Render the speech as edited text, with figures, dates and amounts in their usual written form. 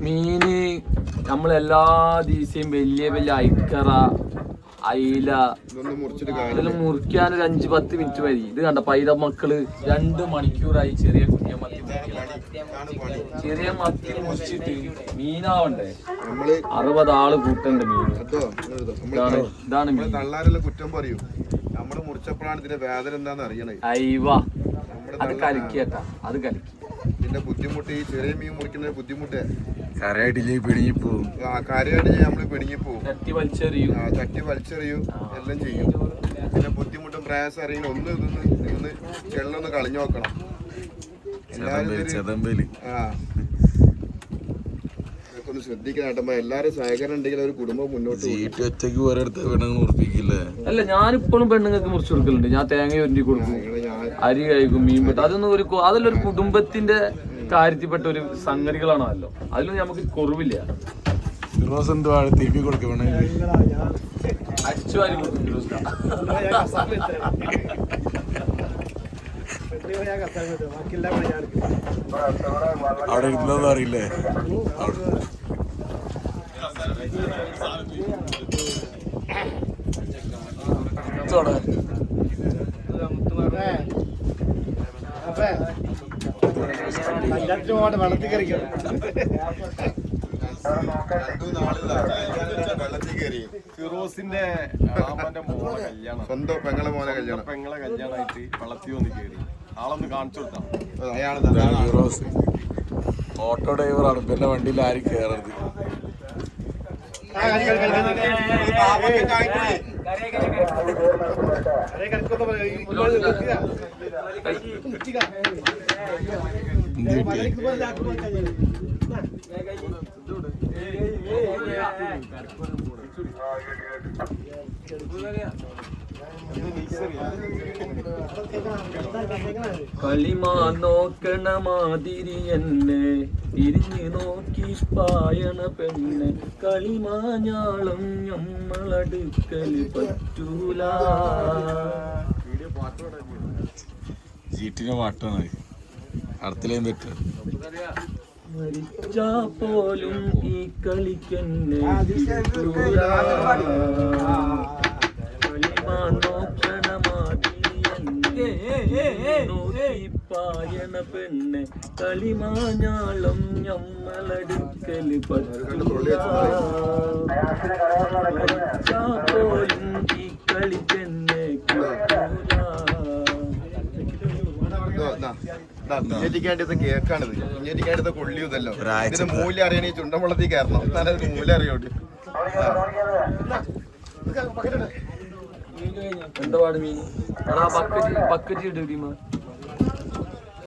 മീന് നമ്മളെല്ലാ ദിവസവും വലിയ വലിയ ഐക്കറ അയില ഇതെല്ലാം മുറിക്കാൻ ഒരു 5-10 മിനിറ്റ് മതി. ഇത് കണ്ട പൈത മക്കള് 2 മണിക്കൂറായി ചെറിയ കുഞ്ഞമത്തി ചെറിയ മത്തി മുറിച്ചിട്ട് മീനാവണ്ടേ. 60 ആള് കൂട്ടണ്ട് മീൻ. ഇതാണ് മീൻ. കുറ്റം പറയൂ. നമ്മള് മുറിച്ചപ്പോഴാണ് ഇതിന്റെ വേദന എന്താന്ന് അറിയണേ. അയ്യവാ അത് കലക്കിയേട്ടാ, അത് കലക്കി. ഇതിന്റെ ബുദ്ധിമുട്ട്, ഈ ചെറിയ മീൻ മുറിക്കുന്ന ബുദ്ധിമുട്ട് കരയായിട്ട് നമ്മള് പിണങ്ങിപ്പോവും. തട്ടി വലിച്ചെറിയും എല്ലാം ചെയ്യും. പിന്നെ ബുദ്ധിമുട്ടും പ്രയാസം അറിയുന്ന ഒന്ന് ചെള്ളൊന്ന് കളഞ്ഞു നോക്കണം. ഇതൊക്കെ ഒന്ന് ശ്രദ്ധിക്കണം. എല്ലാരും സഹകരണം ഉണ്ടെങ്കിൽ ഒരു കുടുംബം മുന്നോട്ട് അല്ല. ഞാനിപ്പോഴും പെണ്ണുങ്ങൾക്ക് മുറിച്ചു കൊടുക്കലുണ്ട്. ഞാൻ തേങ്ങ ഒരുണ്ടി കൊടുക്കും, അരി കഴിക്കും, മീൻ പെട്ടു. അതൊന്നും അതെല്ലാം ഒരു കുടുംബത്തിന്റെ കാര്യത്തിൽപ്പെട്ട ഒരു സംഗതികളാണല്ലോ. അതിലൊന്നും നമുക്ക് കുറവില്ല. അടിച്ചു വാരി കൊടുക്കും. അവിടെ ഇരുന്നോന്നും അറിയില്ലേ. വെള്ളത്തിൽ കയറിക്കും. ഫിറോസിന്റെ മോനെ കല്യാണം, സ്വന്തം പെങ്ങളെ കല്യാണമായിട്ട് വെള്ളത്തിൽ വന്ന് കയറി. ആളൊന്ന് കാണിച്ചു കൊടുത്താ. ഫിറോസ് ഓട്ടോ ഡ്രൈവറാണ്. പിന്നെ വണ്ടിയിൽ ആരും കയറരുത്. കളിമാ നോക്കണ മാതിരി എന്നെ തിരിഞ്ഞു നോക്കി പായണ പെണ്ണ്. കളിമാഞ്ഞാളം ഞമ്മളടുക്കല് പറ്റൂല. ജീറ്റിന്റെ പാട്ടാണ്. അടുത്തിലേയും പറ്റുക. മരിച്ചാ പോലും ഈ കളിക്കെന്നെ കളിമാ നോക്കണ മാതിരി എന്നെ നോക്കി പായണ പെണ്ണ്. കളിമാഞ്ഞാളം ഞമ്മളടുക്കല് പറ്റൂല. മരിച്ചാ പോലും ഈ കളിക്കെന്നെ കുഞ്ഞേറ്റിക്കാണ്ടത് കേക്കാണിത്. കുഞ്ഞേറ്റിക്കാണ്ടത് കൊള്ളിയതല്ലോ. ഇതിന്റെ മൂല്യം അറിയണേ ചുണ്ടൻവെള്ളത്തിൽ കയറണം. എന്നാലും അതിന് മൂല്യം അറിയോട്ട്. എന്താ പാട് മീൻ? ബക്കറ്റ് ഇടും.